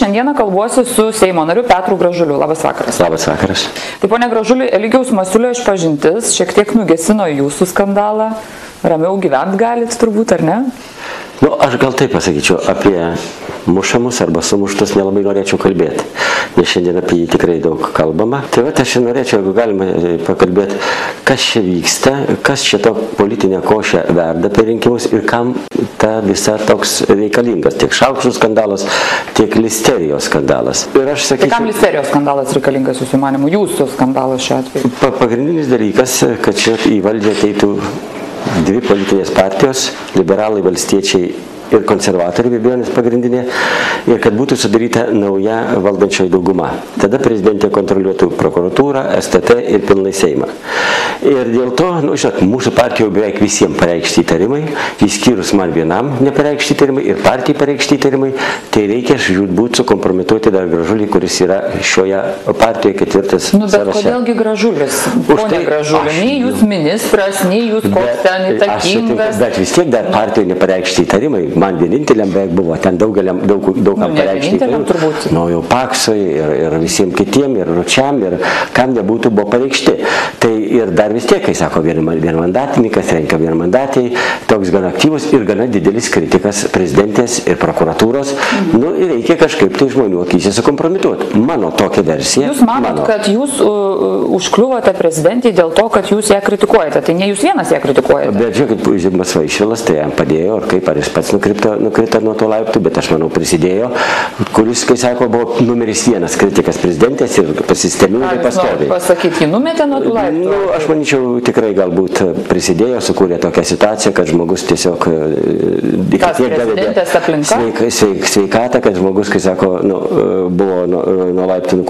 Šiandieną kalbuosi su Seimo nariu Petru Gražuliu. Labas vakaras. Labas vakaras. Tai pone Gražuli, Eligijaus Masiulio išpažintis šiek tiek nugesino jūsų skandalą. Ramiau gyvent galit turbūt, ar ne? Nu, aš gal taip pasakyčiau, apie mušamus arba sumuštus nelabai norėčiau kalbėti, nes šiandien apie jį tikrai daug kalbama. Tai va, aš norėčiau, jeigu galima pakalbėti, kas čia vyksta, kas čia to politinė košė verda per rinkimus ir kam ta visa toks reikalingas, tiek Šaukštų skandalas, tiek Listerijos skandalas. Ir aš sakyčiau... Tai kam Listerijos skandalas reikalingas jūsų manimu, jūsų skandalas šiuo atveju? Pagrindinis dalykas, kad čia į valdžią ateitų dvi politinės partijos, liberalai, valstiečiai ir konservatoriai, be abejonės pagrindinė, ir kad būtų sudaryta nauja valdančioji dauguma. Tada prezidentė kontroliuotų prokuratūrą, STT ir pilnai Seimą. Ir dėl to, žinot, mūsų partijoje beveik visiems pareikšti įtarimai, išskyrus man vienam nepareikšti įtarimai ir partijai pareikšti įtarimai, tai reikia žūtbūt sukompromituoti dar Gražulį, kuris yra šioje partijoje ketvirtas sąraše. Bet kodėlgi Gražulis? Pone Gražulį, nei jūs ministras, nei jūs koks ten įtakingas. Bet vis tiek dar partijoje nepareikšti įtarimai. Man vieninteliam beveik buvo, ten daugam pareikšti įtarimai. Nu, jau Paksui ir visiems kitiem, ir Ručiam, ir kam nebūtų buvo pareikšti. Tai ir dar vis tiek, kai sako vienmandatininkas, renka vienmandatį, toks gana aktyvus ir gana didelis kritikas prezidentės ir prokuratūros. Nu, ir reikia kažkaip tai žmonių akyse sukompromituoti. Mano tokia versija. Jūs manot, kad jūs užkliuvote prezidentį dėl to, kad jūs ją kritikuojate. Tai ne jūs vienas ją kritikuojate. Bet žiūrėkit, Zigmas Vaišvilas tai jam padėjo, ar kaip, ar jis pats nukrito nuo to laiptų, bet aš manau prisidėjo, kuris, kai sako, buvo numeris vienas kritikas prezidentės ir pasistemėjo pastoviai. Pasakyti, jį numetė nuo tų laiptų? Nu, aš manyčiau, tikrai galbūt prisidėjo, sukūrė tokią situaciją, kad žmogus tiesiog sveikatą, kad žmogus, kai sako, buvo nuo laiptų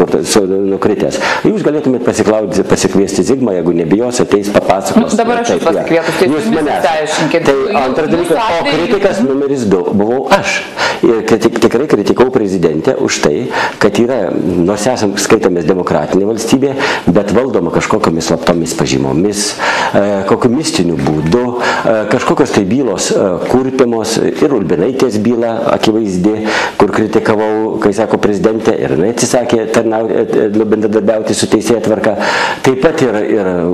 nukritęs. Jūs galėtumėt pasikviesti Zigmą, jeigu nebijos, ateis papasakos. Dabar aš jūs pasikvietus, tai jūs manęs aiškinkit. Tai antras dalykas, o kritikas numeris 2 buvau aš. Ir tikrai kritikau prezidentę už tai, kad yra, nors esam skaitomės demokratinė valstybė, bet valdoma kažkokiamis slaptomis pažymomis, kokiu mistiniu būdu, kažkokios tai bylos kurpiamos ir Ulbinaitės byla akivaizdi, kur kritikavau, kai sako prezidentė, ir jinai atsisakė bendradarbiauti su teisėja tvarka. Taip pat ir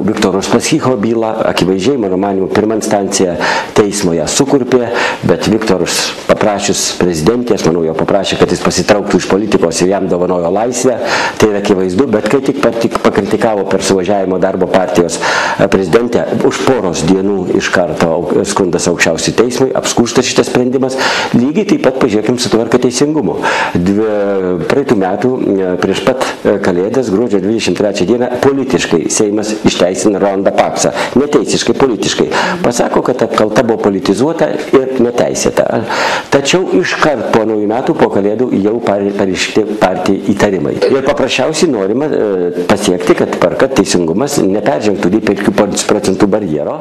Viktoro Uspaskicho byla, akivaizdžiai, mano manimu, pirma instancija teismo ją sukurpė, bet Viktoras paprašius prezidentė, aš manau, jo paprašė, kad jis pasitrauktų iš politikos ir jam dovanojo laisvę, tai yra akivaizdu, bet kai tik pakritikavo per suvažiavimo darbo partijos prezidentę, už poros dienų iš karto skundas aukščiausiai teismui, apskųstas šitas sprendimas, lygiai taip pat pažiūrėkim su tvarka teisingumu. Praeitų metų, prieš pat Kalėdas, gruodžio 23 dieną, politiškai Seimas išteisina Rolandą Paksą, neteisiškai, politiškai. Pasako, kad apkalta buvo politizuota ir neteisėta. Tačiau iškart po naujų metų, po Kalėdų, jau pareiškti partijai įtarimai. Ir paprasčiausiai norima pasiekti, kad tvarka teisingumas neperžengtų 5% barjero.